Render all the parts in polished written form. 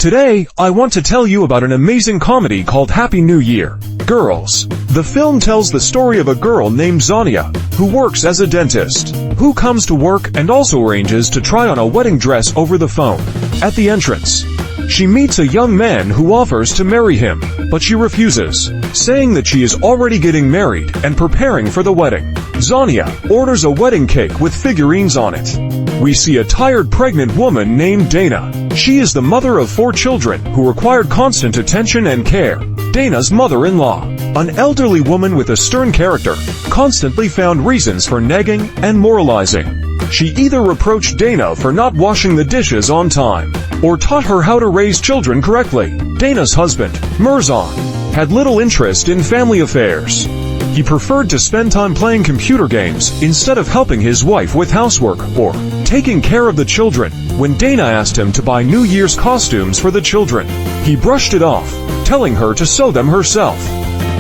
Today, I want to tell you about an amazing comedy called Happy New Year, Girls. The film tells the story of a girl named Zhaniya, who works as a dentist, who comes to work and also arranges to try on a wedding dress over the phone. At the entrance, she meets a young man who offers to marry him, but she refuses, saying that she is already getting married and preparing for the wedding. Zhaniya orders a wedding cake with figurines on it. We see a tired pregnant woman named Dana. She is the mother of 4 children who required constant attention and care. Dana's mother-in-law, an elderly woman with a stern character, constantly found reasons for nagging and moralizing. She either reproached Dana for not washing the dishes on time, or taught her how to raise children correctly. Dana's husband, Mirzan, had little interest in family affairs. He preferred to spend time playing computer games instead of helping his wife with housework or taking care of the children. When Dana asked him to buy New Year's costumes for the children, he brushed it off, telling her to sew them herself.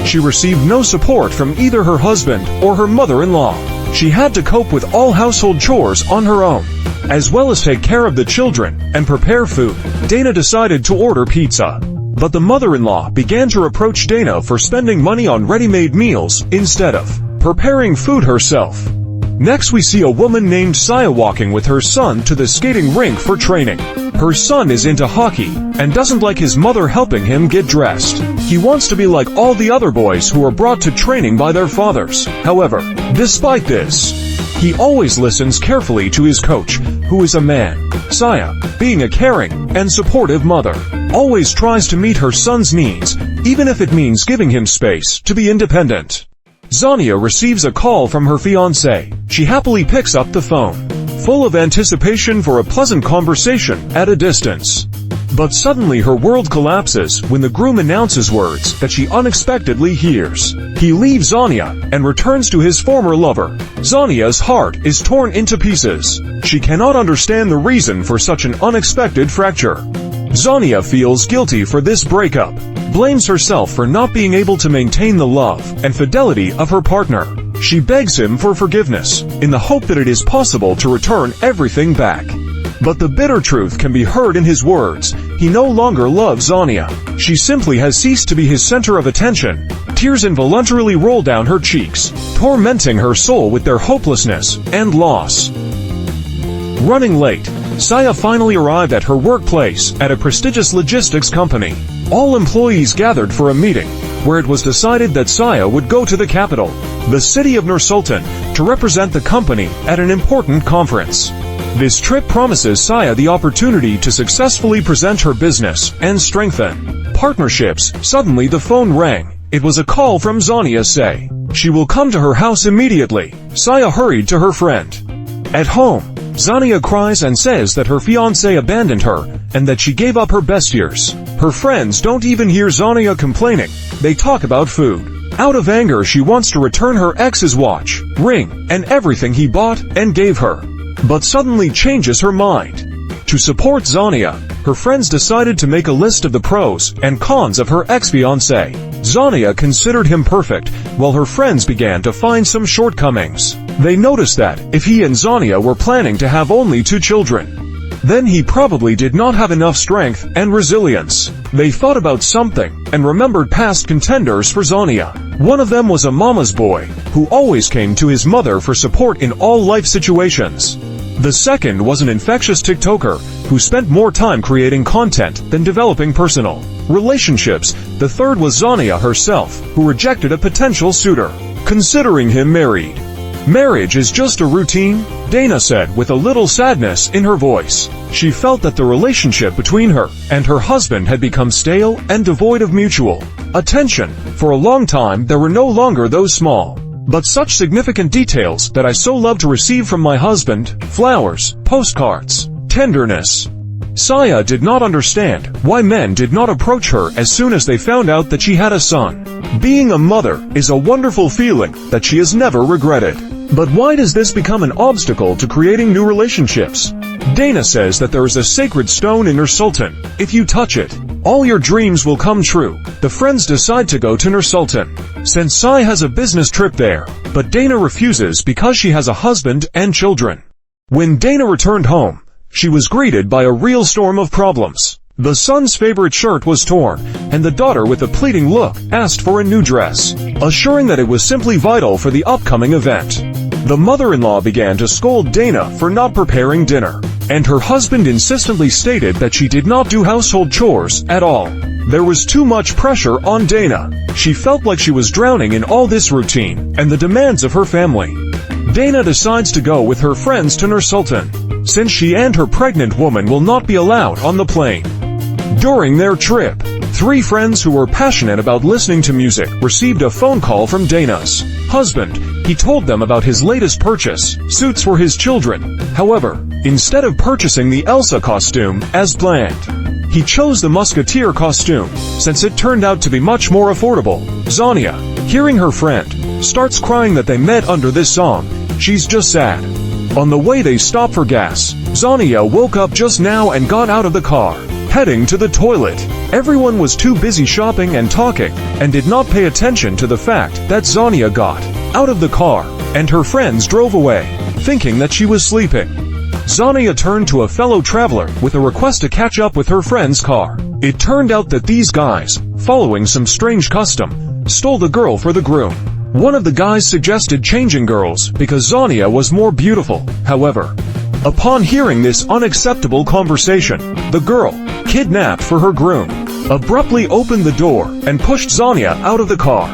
She received no support from either her husband or her mother-in-law. She had to cope with all household chores on her own, as well as take care of the children and prepare food. Dana decided to order pizza, but the mother-in-law began to reproach Dana for spending money on ready-made meals instead of preparing food herself. Next we see a woman named Sai walking with her son to the skating rink for training. Her son is into hockey and doesn't like his mother helping him get dressed. He wants to be like all the other boys who are brought to training by their fathers. However, despite this, he always listens carefully to his coach, who is a man. Sai, being a caring and supportive mother, always tries to meet her son's needs, even if it means giving him space to be independent. Zhaniya receives a call from her fiancé. She happily picks up the phone, full of anticipation for a pleasant conversation at a distance. But suddenly her world collapses when the groom announces words that she unexpectedly hears. He leaves Zhaniya and returns to his former lover. Zhaniya's heart is torn into pieces. She cannot understand the reason for such an unexpected fracture. Zhaniya feels guilty for this breakup, blames herself for not being able to maintain the love and fidelity of her partner. She begs him for forgiveness, in the hope that it is possible to return everything back. But the bitter truth can be heard in his words. He no longer loves Zhaniya. She simply has ceased to be his center of attention. Tears involuntarily roll down her cheeks, tormenting her soul with their hopelessness and loss. Running late, Sai finally arrived at her workplace at a prestigious logistics company. All employees gathered for a meeting, where it was decided that Sai would go to the capital, the city of Nur-Sultan, to represent the company at an important conference. This trip promises Sai the opportunity to successfully present her business and strengthen partnerships. Suddenly the phone rang. It was a call from Zhaniya. Say she will come to her house immediately. Sai hurried to her friend. At home, Zhaniya cries and says that her fiancé abandoned her and that she gave up her best years. Her friends don't even hear Zhaniya complaining. They talk about food. Out of anger, she wants to return her ex's watch, ring, and everything he bought and gave her, but suddenly changes her mind. To support Zhaniya, her friends decided to make a list of the pros and cons of her ex-fiancé. Zhaniya considered him perfect, while her friends began to find some shortcomings. They noticed that, if he and Zhaniya were planning to have only 2 children, then he probably did not have enough strength and resilience. They thought about something, and remembered past contenders for Zhaniya. One of them was a mama's boy, who always came to his mother for support in all life situations. The second was an infectious TikToker, who spent more time creating content than developing personal relationships. The third was Zhaniya herself, who rejected a potential suitor, considering him married. Marriage is just a routine, Dana said with a little sadness in her voice. She felt that the relationship between her and her husband had become stale and devoid of mutual attention. For a long time there were no longer those small, but such significant details that I so love to receive from my husband: flowers, postcards, tenderness. Sai did not understand why men did not approach her as soon as they found out that she had a son. Being a mother is a wonderful feeling that she has never regretted. But why does this become an obstacle to creating new relationships? Dana says that there is a sacred stone in Nur-Sultan. If you touch it, all your dreams will come true. The friends decide to go to Nur-Sultan, since Sai has a business trip there, but Dana refuses because she has a husband and children. When Dana returned home, she was greeted by a real storm of problems. The son's favorite shirt was torn, and the daughter with a pleading look asked for a new dress, assuring that it was simply vital for the upcoming event. The mother-in-law began to scold Dana for not preparing dinner, and her husband insistently stated that she did not do household chores at all. There was too much pressure on Dana. She felt like she was drowning in all this routine and the demands of her family. Dana decides to go with her friends to Nur-Sultan, since she and her pregnant woman will not be allowed on the plane. During their trip, 3 friends who were passionate about listening to music received a phone call from Dana's husband. He told them about his latest purchase, suits for his children. However, instead of purchasing the Elsa costume as planned, he chose the Musketeer costume, since it turned out to be much more affordable. Zhaniya, hearing her friend, starts crying that they met under this song. She's just sad. On the way they stop for gas. Zhaniya woke up just now and got out of the car, heading to the toilet. Everyone was too busy shopping and talking, and did not pay attention to the fact that Zhaniya got out of the car, and her friends drove away, thinking that she was sleeping. Zhaniya turned to a fellow traveler with a request to catch up with her friend's car. It turned out that these guys, following some strange custom, stole the girl for the groom. One of the guys suggested changing girls because Zhaniya was more beautiful. However, upon hearing this unacceptable conversation, the girl, kidnapped for her groom, abruptly opened the door and pushed Zhaniya out of the car.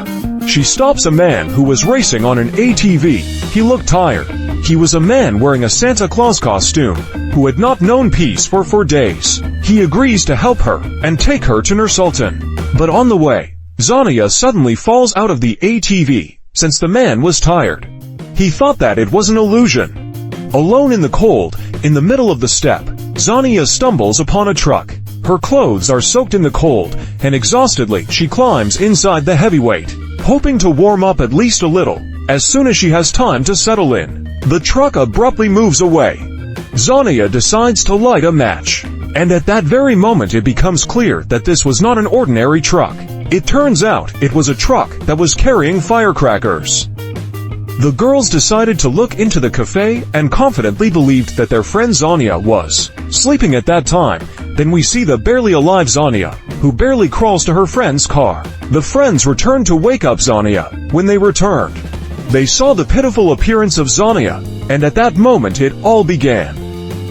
She stops a man who was racing on an ATV. He looked tired. He was a man wearing a Santa Claus costume, who had not known peace for 4 days. He agrees to help her and take her to Nur-Sultan. But on the way, Zhaniya suddenly falls out of the ATV, since the man was tired. He thought that it was an illusion. Alone in the cold, in the middle of the steppe, Zhaniya stumbles upon a truck. Her clothes are soaked in the cold, and exhaustedly she climbs inside the heavyweight, hoping to warm up at least a little. As soon as she has time to settle in, the truck abruptly moves away. Zhaniya decides to light a match, and at that very moment it becomes clear that this was not an ordinary truck. It turns out it was a truck that was carrying firecrackers. The girls decided to look into the cafe and confidently believed that their friend Zhaniya was sleeping at that time. Then we see the barely alive Zhaniya, who barely crawls to her friend's car. The friends returned to wake up Zhaniya. When they returned, they saw the pitiful appearance of Zhaniya, and at that moment it all began.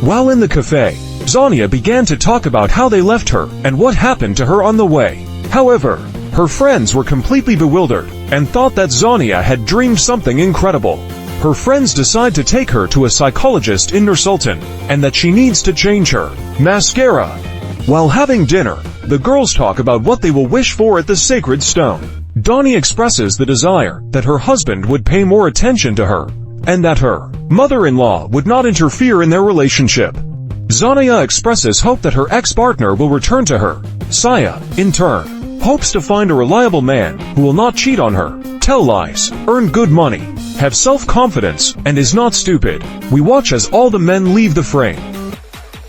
While in the cafe, Zhaniya began to talk about how they left her and what happened to her on the way. However, her friends were completely bewildered and thought that Zhaniya had dreamed something incredible. Her friends decide to take her to a psychologist in Nur-Sultan, and that she needs to change her mascara. While having dinner, the girls talk about what they will wish for at the sacred stone. Dani expresses the desire that her husband would pay more attention to her, and that her mother-in-law would not interfere in their relationship. Zhaniya expresses hope that her ex-partner will return to her. Sai, in turn, hopes to find a reliable man who will not cheat on her, tell lies, earn good money, have self-confidence, and is not stupid. We watch as all the men leave the frame.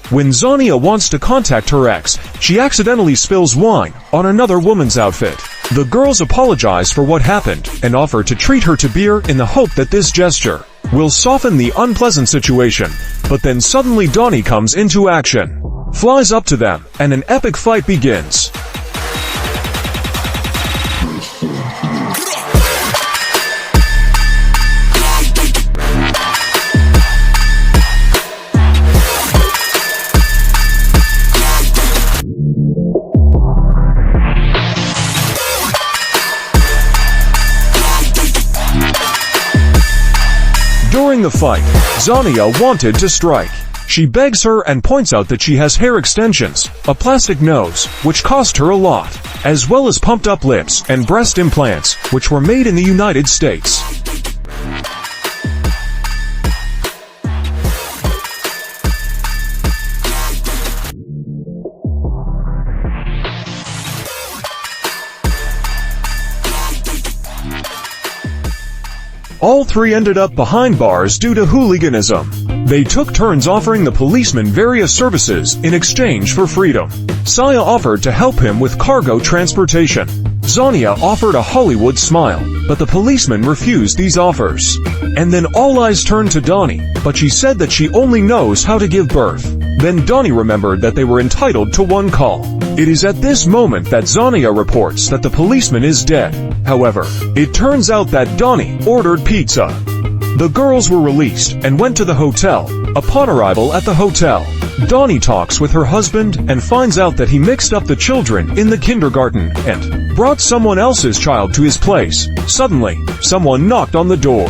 When Zhaniya wants to contact her ex, she accidentally spills wine on another woman's outfit. The girls apologize for what happened and offer to treat her to beer in the hope that this gesture will soften the unpleasant situation. But then suddenly Dani comes into action, flies up to them, and an epic fight begins. During the fight, Zhaniya wanted to strike. She begs her and points out that she has hair extensions, a plastic nose, which cost her a lot, as well as pumped-up lips and breast implants, which were made in the United States. All 3 ended up behind bars due to hooliganism. They took turns offering the policeman various services in exchange for freedom. Sai offered to help him with cargo transportation. Zhaniya offered a Hollywood smile, but the policeman refused these offers. And then all eyes turned to Dani, but she said that she only knows how to give birth. Then Donnie remembered that they were entitled to one call. It is at this moment that Zhaniya reports that the policeman is dead. However, it turns out that Donnie ordered pizza. The girls were released and went to the hotel. Upon arrival at the hotel, Donnie talks with her husband and finds out that he mixed up the children in the kindergarten and brought someone else's child to his place. Suddenly, someone knocked on the door,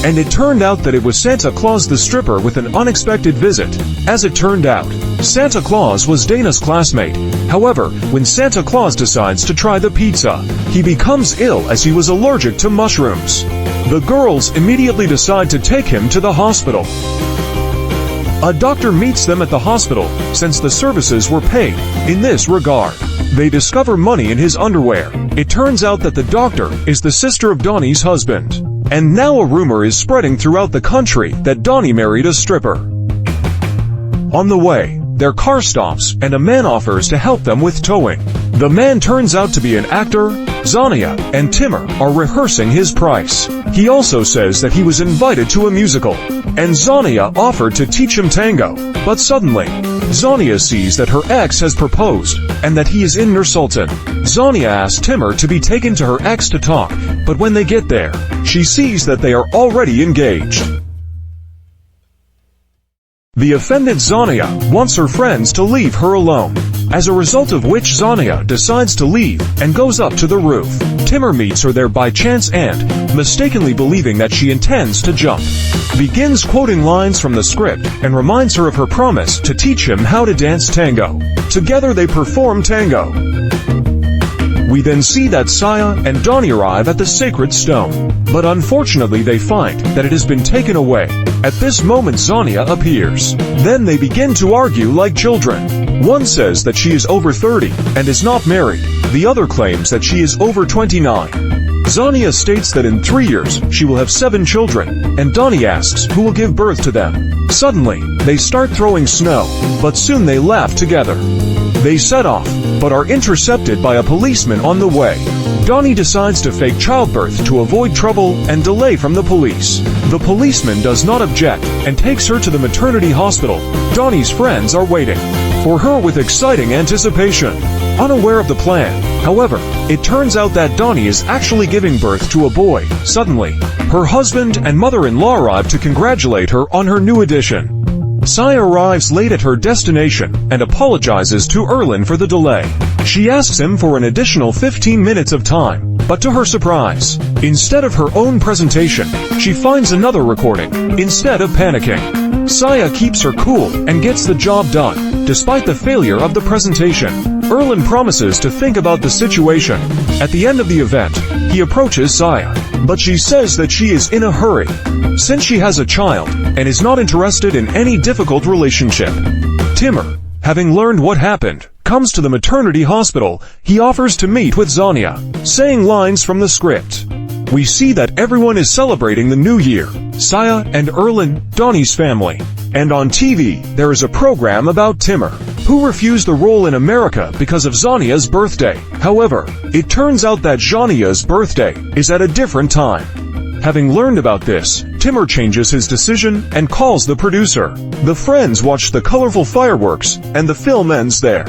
and it turned out that it was Santa Claus the stripper with an unexpected visit. As it turned out, Santa Claus was Dana's classmate. However, when Santa Claus decides to try the pizza, he becomes ill as he was allergic to mushrooms. The girls immediately decide to take him to the hospital. A doctor meets them at the hospital, since the services were paid. In this regard, they discover money in his underwear. It turns out that the doctor is the sister of Donnie's husband. And now a rumor is spreading throughout the country that Donnie married a stripper. On the way, their car stops and a man offers to help them with towing. The man turns out to be an actor. Zhaniya and Timur are rehearsing his price. He also says that he was invited to a musical, and Zhaniya offered to teach him tango. But suddenly, Zhaniya sees that her ex has proposed, and that he is in Nur Sultan. Zhaniya asks Timur to be taken to her ex to talk, but when they get there, she sees that they are already engaged. The offended Zhaniya wants her friends to leave her alone, as a result of which Zhaniya decides to leave and goes up to the roof. Timur meets her there by chance and, mistakenly believing that she intends to jump, begins quoting lines from the script and reminds her of her promise to teach him how to dance tango. Together they perform tango. We then see that Saya and Donnie arrive at the sacred stone, but unfortunately they find that it has been taken away. At this moment Zhaniya appears. Then they begin to argue like children. One says that she is over 30 and is not married. The other claims that she is over 29. Zhaniya states that in 3 years she will have 7 children, and Donnie asks who will give birth to them. Suddenly, they start throwing snow, but soon they laugh together. They set off, but are intercepted by a policeman on the way. Donnie decides to fake childbirth to avoid trouble and delay from the police. The policeman does not object and takes her to the maternity hospital. Donnie's friends are waiting for her with exciting anticipation, unaware of the plan. However, it turns out that Donnie is actually giving birth to a boy. Suddenly, her husband and mother-in-law arrive to congratulate her on her new addition. Sai arrives late at her destination and apologizes to Erlin for the delay. She asks him for an additional 15 minutes of time, but to her surprise, instead of her own presentation, she finds another recording. Instead of panicking, Saya keeps her cool and gets the job done, despite the failure of the presentation. Erlin promises to think about the situation. At the end of the event, he approaches Saya, but she says that she is in a hurry, since she has a child, and is not interested in any difficult relationship. Timur, having learned what happened, comes to the maternity hospital. He offers to meet with Zhaniya, saying lines from the script. We see that everyone is celebrating the new year. Saya and Erlin, Donnie's family. And on TV, there is a program about Timur, who refused the role in America because of Zhaniya's birthday. However, it turns out that Zhaniya's birthday is at a different time. Having learned about this, Timur changes his decision and calls the producer. The friends watch the colorful fireworks, and the film ends there.